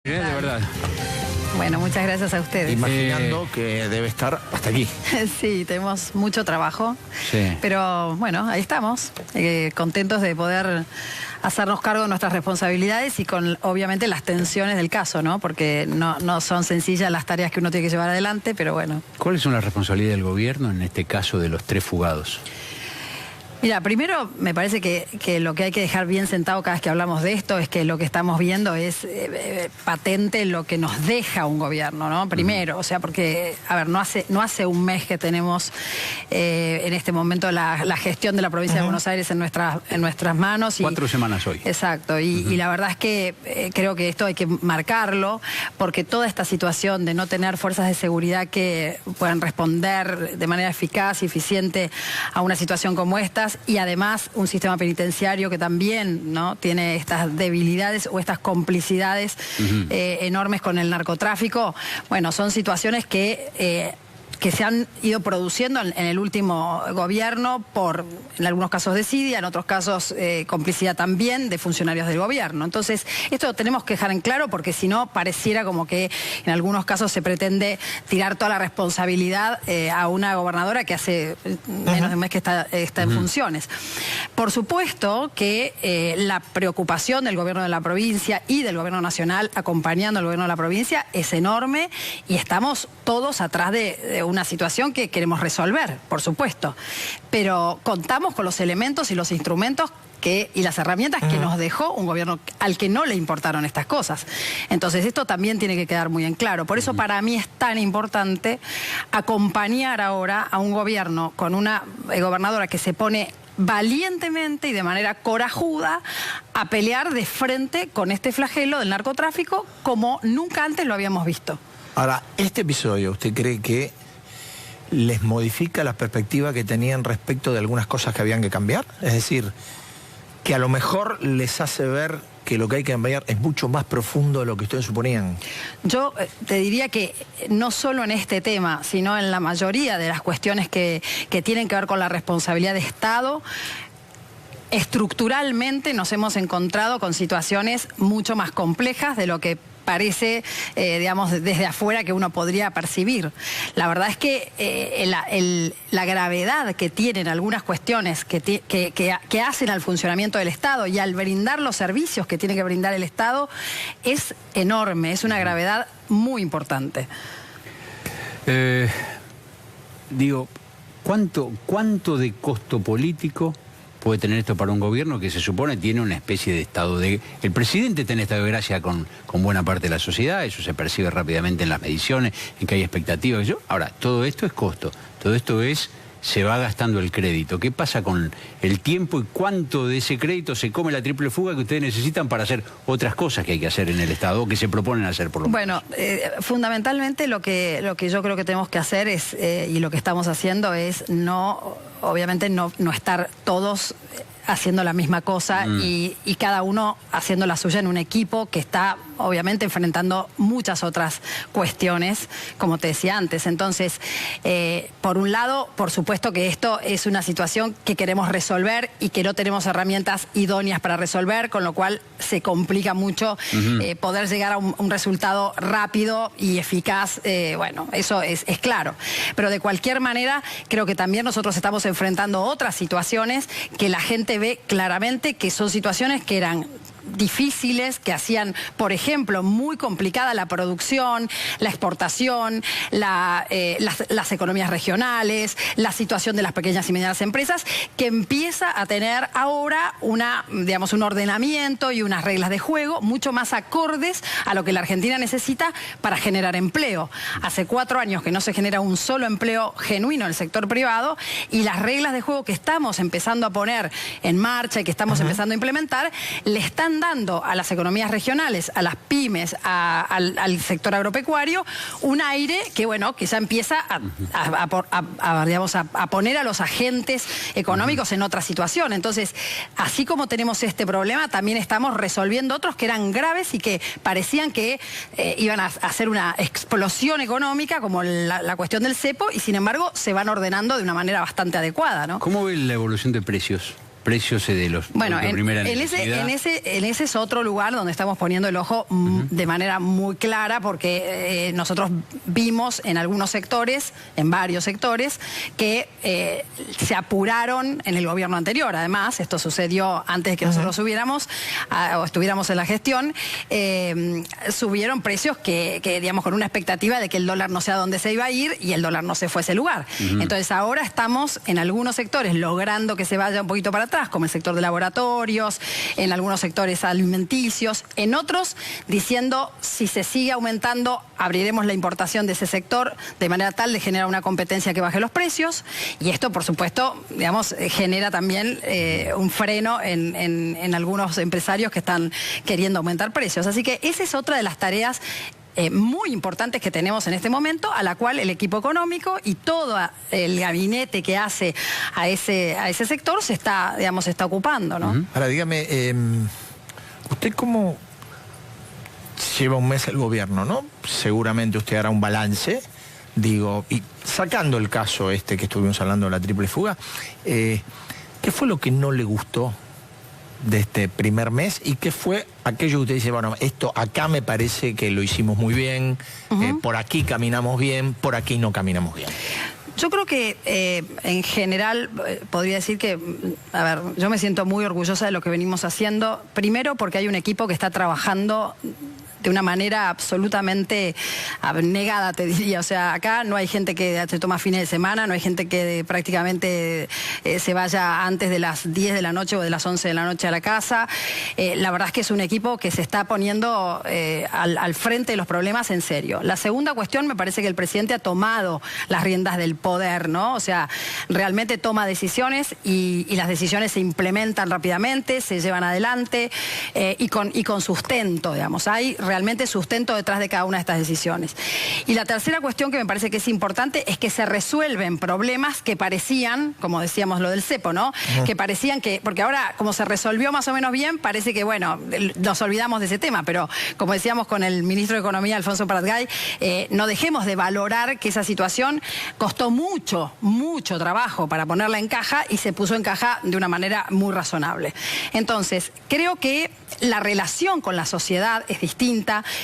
De verdad. Bueno, muchas gracias a ustedes. Imaginando que debe estar hasta aquí. Sí, tenemos mucho trabajo, Sí. pero bueno, ahí estamos, contentos de poder hacernos cargo de nuestras responsabilidades y con, obviamente, las tensiones del caso, ¿no? Porque no son sencillas las tareas que uno tiene que llevar adelante, pero bueno. ¿Cuáles son las responsabilidades del gobierno en este caso de los 3 fugados? Mira, primero me parece que lo que hay que dejar bien sentado cada vez que hablamos de esto es que lo que estamos viendo es patente lo que nos deja un gobierno, ¿no? Primero, o sea, porque, a ver, no hace un mes que tenemos en este momento la gestión de la provincia de Buenos Aires en nuestras manos. 4 semanas hoy. Exacto, y la verdad es que creo que esto hay que marcarlo, porque toda esta situación de no tener fuerzas de seguridad que puedan responder de manera eficaz y eficiente a una situación como esta, y además un sistema penitenciario que también, ¿no?, tiene estas debilidades o estas complicidades enormes con el narcotráfico. Bueno, son situaciones que se han ido produciendo en el último gobierno por, en algunos casos desidia, en otros casos complicidad también de funcionarios del gobierno. Entonces, esto lo tenemos que dejar en claro porque si no pareciera como que en algunos casos se pretende tirar toda la responsabilidad a una gobernadora que hace menos de un mes que está en funciones. Por supuesto que la preocupación del gobierno de la provincia y del gobierno nacional acompañando al gobierno de la provincia es enorme y estamos todos atrás de una situación que queremos resolver, por supuesto, pero contamos con los elementos y los instrumentos y las herramientas que nos dejó un gobierno al que no le importaron estas cosas. Entonces esto también tiene que quedar muy en claro. Por eso para mí es tan importante acompañar ahora a un gobierno con una gobernadora que se pone valientemente y de manera corajuda a pelear de frente con este flagelo del narcotráfico como nunca antes lo habíamos visto. Ahora, este episodio, ¿usted cree que les modifica la perspectiva que tenían respecto de algunas cosas que habían que cambiar? Es decir, que a lo mejor les hace ver que lo que hay que cambiar es mucho más profundo de lo que ustedes suponían. Yo te diría que no solo en este tema, sino en la mayoría de las cuestiones que tienen que ver con la responsabilidad de Estado, estructuralmente nos hemos encontrado con situaciones mucho más complejas de lo que parece, digamos, desde afuera que uno podría percibir. La verdad es que la gravedad que tienen algunas cuestiones que hacen al funcionamiento del Estado y al brindar los servicios que tiene que brindar el Estado es enorme, es una gravedad muy importante. Digo, ¿cuánto de costo político puede tener esto para un gobierno que se supone tiene una especie de estado de... El presidente tiene estado de gracia con buena parte de la sociedad, eso se percibe rápidamente en las mediciones, en que hay expectativas. Ahora, todo esto es costo, todo esto se va gastando el crédito. ¿Qué pasa con el tiempo y cuánto de ese crédito se come la triple fuga que ustedes necesitan para hacer otras cosas que hay que hacer en el Estado o que se proponen hacer por lo menos? Bueno, fundamentalmente lo que yo creo que tenemos que hacer es, y lo que estamos haciendo es obviamente no estar todos haciendo la misma cosa y cada uno haciendo la suya en un equipo que está obviamente enfrentando muchas otras cuestiones, como te decía antes. Entonces, por un lado, por supuesto que esto es una situación que queremos resolver y que no tenemos herramientas idóneas para resolver, con lo cual se complica mucho poder llegar a un resultado rápido y eficaz. Bueno, eso es claro. Pero de cualquier manera, creo que también nosotros estamos enfrentando otras situaciones que la gente ve claramente que son situaciones que eran difíciles, que hacían, por ejemplo, muy complicada la producción, la exportación, las economías regionales, la situación de las pequeñas y medianas empresas, que empieza a tener ahora un ordenamiento y unas reglas de juego mucho más acordes a lo que la Argentina necesita para generar empleo. Hace 4 años que no se genera un solo empleo genuino en el sector privado y las reglas de juego que estamos empezando a poner en marcha y que estamos empezando a implementar, le están dando a las economías regionales, a las pymes, al sector agropecuario, un aire que, bueno, que ya empieza a poner a los agentes económicos en otra situación. Entonces, así como tenemos este problema, también estamos resolviendo otros que eran graves y que parecían que iban a hacer una explosión económica, como la cuestión del cepo, y sin embargo se van ordenando de una manera bastante adecuada, ¿no? ¿Cómo ve la evolución de precios precios de los bueno, de primera necesidad. En ese es otro lugar donde estamos poniendo el ojo de manera muy clara, porque nosotros vimos en algunos sectores, en varios sectores, que se apuraron en el gobierno anterior. Además, esto sucedió antes de que nosotros subiéramos o estuviéramos en la gestión, subieron precios que, digamos, con una expectativa de que el dólar no sé a dónde se iba a ir, y el dólar no se fue a ese lugar. Entonces ahora estamos en algunos sectores logrando que se vaya un poquito para atrás, como el sector de laboratorios, en algunos sectores alimenticios, en otros diciendo, si se sigue aumentando, abriremos la importación de ese sector de manera tal de generar una competencia que baje los precios, y esto, por supuesto, digamos, genera también un freno en algunos empresarios que están queriendo aumentar precios. Así que esa es otra de las tareas muy importantes que tenemos en este momento, a la cual el equipo económico y todo el gabinete que hace a ese sector se está, digamos, se está ocupando, ¿no? Ahora, dígame, usted cómo lleva un mes el gobierno, ¿no? Seguramente usted hará un balance, digo, y sacando el caso este que estuvimos hablando de la triple fuga, ¿qué fue lo que no le gustó de este primer mes y qué fue aquello que usted dice, bueno, esto acá me parece que lo hicimos muy bien, por aquí caminamos bien, por aquí no caminamos bien? Yo creo que en general podría decir que, a ver, yo me siento muy orgullosa de lo que venimos haciendo, primero porque hay un equipo que está trabajando de una manera absolutamente abnegada, te diría. O sea, acá no hay gente que se toma fines de semana, no hay gente que prácticamente se vaya antes de las 10 de la noche o de las 11 de la noche a la casa. La verdad es que es un equipo que se está poniendo al frente de los problemas en serio. La segunda cuestión, me parece que el presidente ha tomado las riendas del poder, ¿no? O sea, realmente toma decisiones y las decisiones se implementan rápidamente, se llevan adelante y con sustento, digamos. Hay realmente sustento detrás de cada una de estas decisiones. Y la tercera cuestión que me parece que es importante es que se resuelven problemas que parecían, como decíamos lo del cepo, ¿no? Que parecían que, porque ahora como se resolvió más o menos bien, parece que, bueno, nos olvidamos de ese tema, pero como decíamos con el ministro de Economía, Alfonso Prat-Gay, no dejemos de valorar que esa situación costó mucho, mucho trabajo para ponerla en caja y se puso en caja de una manera muy razonable. Entonces, creo que la relación con la sociedad es distinta.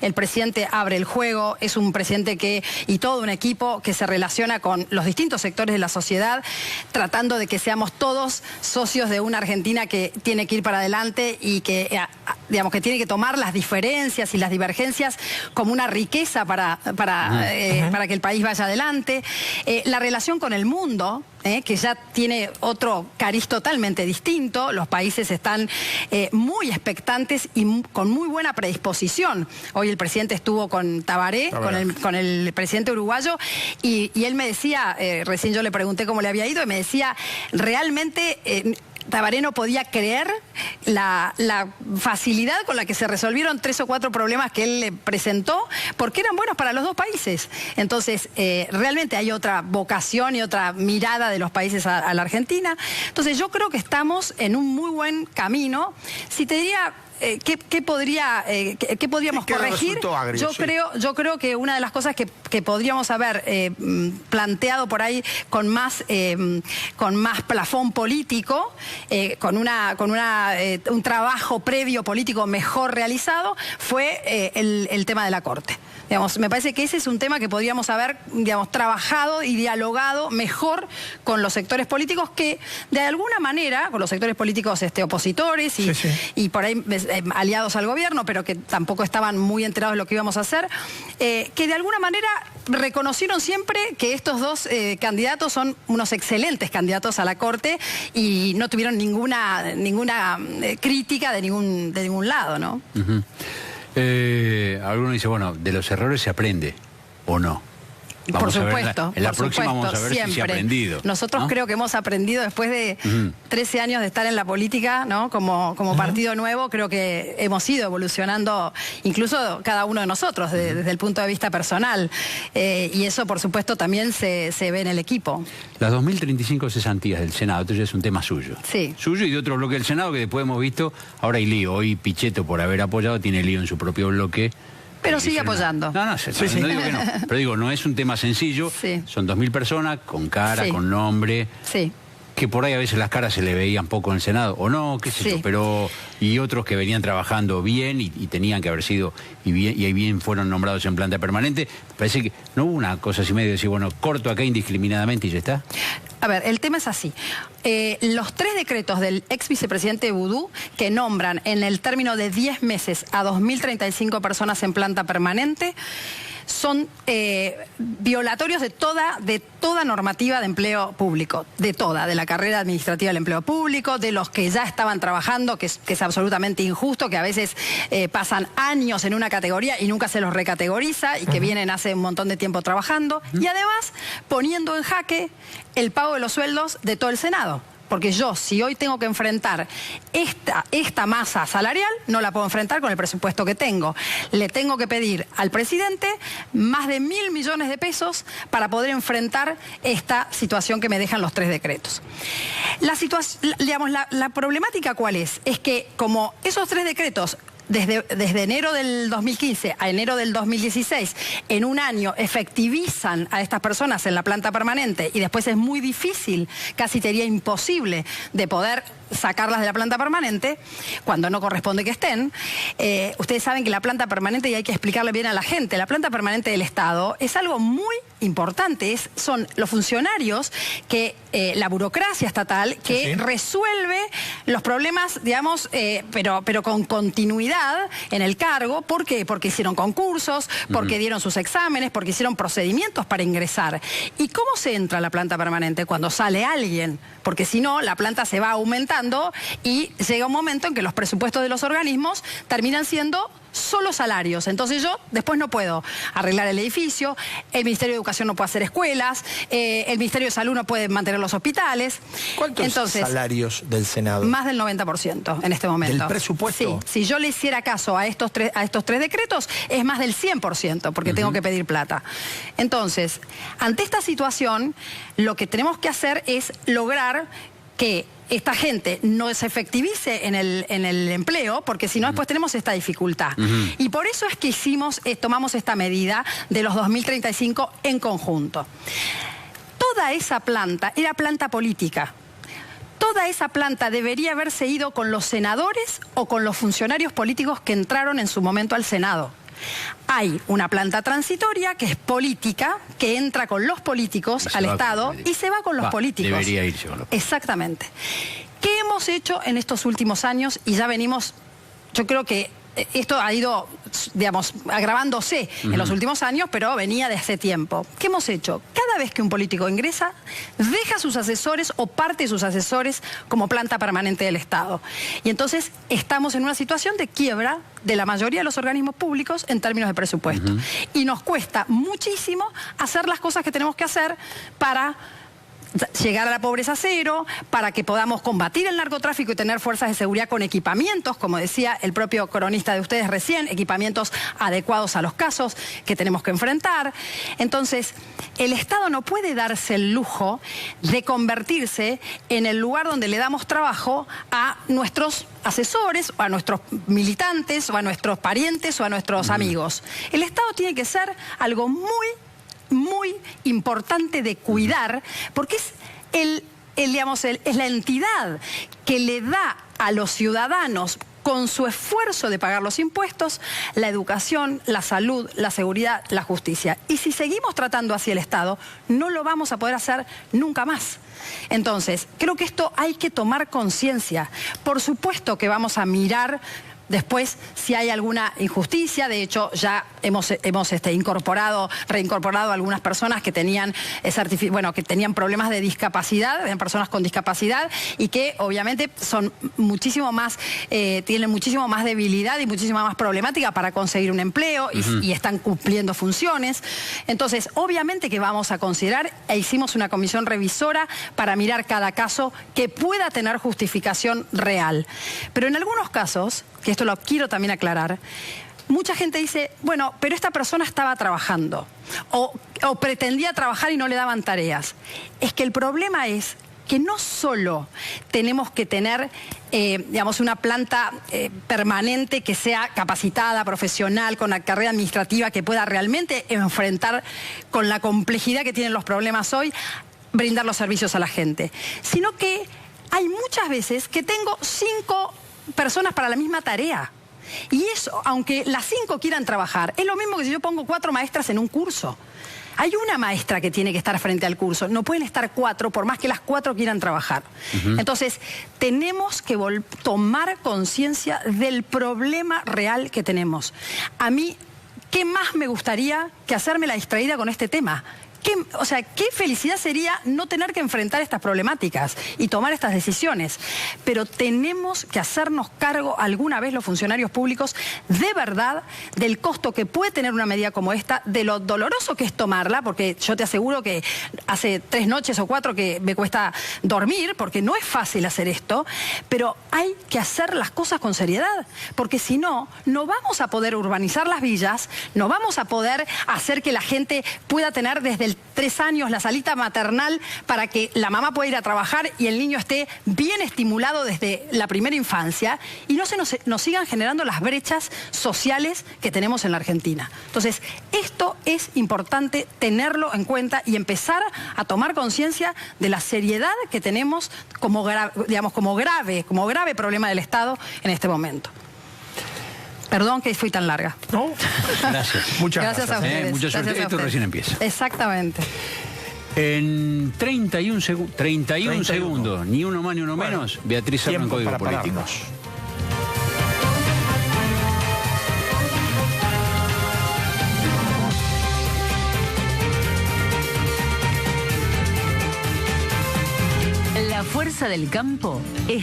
El presidente abre el juego, es un presidente y todo un equipo que se relaciona con los distintos sectores de la sociedad, tratando de que seamos todos socios de una Argentina que tiene que ir para adelante y que, digamos, que tiene que tomar las diferencias y las divergencias como una riqueza para que el país vaya adelante. La relación con el mundo, que ya tiene otro cariz totalmente distinto. Los países están muy expectantes y con muy buena predisposición. Hoy el presidente estuvo con Tabaré, con el presidente uruguayo, y él me decía, recién yo le pregunté cómo le había ido, y me decía, realmente Tabaré no podía creer la facilidad con la que se resolvieron 3 o 4 problemas que él le presentó, porque eran buenos para los dos países. Entonces, realmente hay otra vocación y otra mirada de los países a la Argentina. Entonces, yo creo que estamos en un muy buen camino. Si te diría ¿qué podríamos corregir? Agrio, yo creo que una de las cosas que podríamos haber planteado por ahí con más plafón político, con un trabajo previo político mejor realizado, fue el tema de la Corte. Digamos, me parece que ese es un tema que podríamos haber, digamos, trabajado y dialogado mejor con los sectores políticos que, de alguna manera, con los sectores políticos opositores y por ahí aliados al gobierno, pero que tampoco estaban muy enterados de lo que íbamos a hacer, que de alguna manera reconocieron siempre que estos dos candidatos son unos excelentes candidatos a la Corte y no tuvieron ninguna crítica de ningún lado, ¿no? Alguno dice, bueno, de los errores se aprende, ¿o no? Por supuesto. En la próxima vamos a ver si se ha aprendido. Nosotros creo que hemos aprendido después de 13 años de estar en la política, ¿no? Como partido nuevo, creo que hemos ido evolucionando, incluso cada uno de nosotros, desde el punto de vista personal. Y eso, por supuesto, también se ve en el equipo. Las 2.035 cesantías del Senado, esto ya es un tema suyo. Sí. Suyo y de otro bloque del Senado que después hemos visto, ahora hay lío. Hoy Pichetto, por haber apoyado, tiene lío en su propio bloque. Pero sigue apoyando. No digo que no. Pero digo, no es un tema sencillo. Sí. Son 2.000 personas con cara, con nombre. Sí. que por ahí a veces las caras se le veían poco en el Senado, o no, qué sé yo, pero y otros que venían trabajando bien y tenían que haber sido, y bien fueron nombrados en planta permanente. Parece que no hubo una cosa así medio de decir, bueno, corto acá indiscriminadamente y ya está. A ver, el tema es así. Los 3 decretos del ex vicepresidente Boudou, que nombran en el término de 10 meses a 2.035 personas en planta permanente, son violatorios de toda normativa de empleo público, de la carrera administrativa del empleo público, de los que ya estaban trabajando, que es absolutamente injusto, que a veces pasan años en una categoría y nunca se los recategoriza y que vienen hace un montón de tiempo trabajando, y además poniendo en jaque el pago de los sueldos de todo el Senado. Porque yo, si hoy tengo que enfrentar esta masa salarial, no la puedo enfrentar con el presupuesto que tengo. Le tengo que pedir al presidente más de 1.000 millones de pesos para poder enfrentar esta situación que me dejan los 3 decretos. La problemática, ¿cuál es? Es que como esos 3 decretos desde enero del 2015 a enero del 2016, en un año efectivizan a estas personas en la planta permanente y después es muy difícil, casi sería imposible de poder sacarlas de la planta permanente, cuando no corresponde que estén. Ustedes saben que la planta permanente, y hay que explicarle bien a la gente, la planta permanente del Estado es algo muy importante, son los funcionarios que la burocracia estatal que resuelve los problemas, digamos, pero con continuidad en el cargo. ¿Por qué? Porque hicieron concursos, porque dieron sus exámenes, porque hicieron procedimientos para ingresar. ¿Y cómo se entra a la planta permanente? Cuando sale alguien, porque si no, la planta se va aumentando y llega un momento en que los presupuestos de los organismos terminan siendo solo salarios. Entonces yo después no puedo arreglar el edificio, el Ministerio de Educación no puede hacer escuelas, el Ministerio de Salud no puede mantener los hospitales. ¿Cuántos salarios del Senado? Más del 90% en este momento. ¿Del presupuesto? Sí, si yo le hiciera caso a estos tres decretos, es más del 100%, porque tengo que pedir plata. Entonces, ante esta situación, lo que tenemos que hacer es lograr que esta gente no se efectivice en el empleo, porque si no después tenemos esta dificultad. Y por eso es que tomamos esta medida de los 2035 en conjunto. Toda esa planta era planta política. Toda esa planta debería haberse ido con los senadores o con los funcionarios políticos que entraron en su momento al Senado. Hay una planta transitoria que es política, que entra con los políticos al Estado y se va con los políticos. Debería irse con los políticos. Exactamente. ¿Qué hemos hecho en estos últimos años? Y ya venimos, yo creo que esto ha ido, digamos, agravándose en los últimos años, pero venía de hace tiempo. ¿Qué hemos hecho? Cada vez que un político ingresa, deja a sus asesores o parte de sus asesores como planta permanente del Estado. Y entonces estamos en una situación de quiebra de la mayoría de los organismos públicos en términos de presupuesto. Y nos cuesta muchísimo hacer las cosas que tenemos que hacer para llegar a la pobreza cero, para que podamos combatir el narcotráfico y tener fuerzas de seguridad con equipamientos, como decía el propio cronista de ustedes recién, equipamientos adecuados a los casos que tenemos que enfrentar. Entonces, el Estado no puede darse el lujo de convertirse en el lugar donde le damos trabajo a nuestros asesores, o a nuestros militantes, o a nuestros parientes, o a nuestros amigos. El Estado tiene que ser algo muy importante de cuidar, porque es es la entidad que le da a los ciudadanos, con su esfuerzo de pagar los impuestos, la educación, la salud, la seguridad, la justicia. Y si seguimos tratando así el Estado, no lo vamos a poder hacer nunca más. Entonces, creo que esto hay que tomar conciencia. Por supuesto que vamos a mirar después si hay alguna injusticia. De hecho, ya hemos reincorporado a algunas personas que tenían que tenían problemas de discapacidad, eran personas con discapacidad y que obviamente son muchísimo más, tienen muchísimo más debilidad y muchísima más problemática para conseguir un empleo y están cumpliendo funciones. Entonces, obviamente que vamos a considerar, hicimos una comisión revisora para mirar cada caso que pueda tener justificación real. Pero en algunos casos, que esto lo quiero también aclarar, mucha gente dice, bueno, pero esta persona estaba trabajando o pretendía trabajar y no le daban tareas. Es que el problema es que no solo tenemos que tener, una planta permanente que sea capacitada, profesional, con la carrera administrativa que pueda realmente enfrentar con la complejidad que tienen los problemas hoy. brindar los servicios a la gente, sino que hay muchas veces que tengo 5 personas para la misma tarea. Y eso, aunque las 5 quieran trabajar, es lo mismo que si yo pongo 4 maestras en un curso. Hay una maestra que tiene que estar frente al curso, no pueden estar 4 por más que las 4 quieran trabajar. Entonces, tenemos que tomar conciencia del problema real que tenemos. A mí, ¿qué más me gustaría que hacerme la distraída con este tema? O sea, qué felicidad sería no tener que enfrentar estas problemáticas y tomar estas decisiones. Pero tenemos que hacernos cargo alguna vez los funcionarios públicos de verdad del costo que puede tener una medida como esta, de lo doloroso que es tomarla, porque yo te aseguro que hace 3 noches o 4 que me cuesta dormir, porque no es fácil hacer esto, pero hay que hacer las cosas con seriedad, porque si no, no vamos a poder urbanizar las villas, no vamos a poder hacer que la gente pueda tener desde 3 años la salita maternal para que la mamá pueda ir a trabajar y el niño esté bien estimulado desde la primera infancia y no se nos sigan generando las brechas sociales que tenemos en la Argentina. Entonces, esto es importante tenerlo en cuenta y empezar a tomar conciencia de la seriedad que tenemos como grave problema del Estado en este momento. Perdón que fui tan larga. No, gracias. Muchas gracias. A ustedes. Mucha suerte. Esto recién empieza. Exactamente. En 31 segundos, ni uno más ni uno menos, Beatriz Serna en Código Político. La fuerza del campo es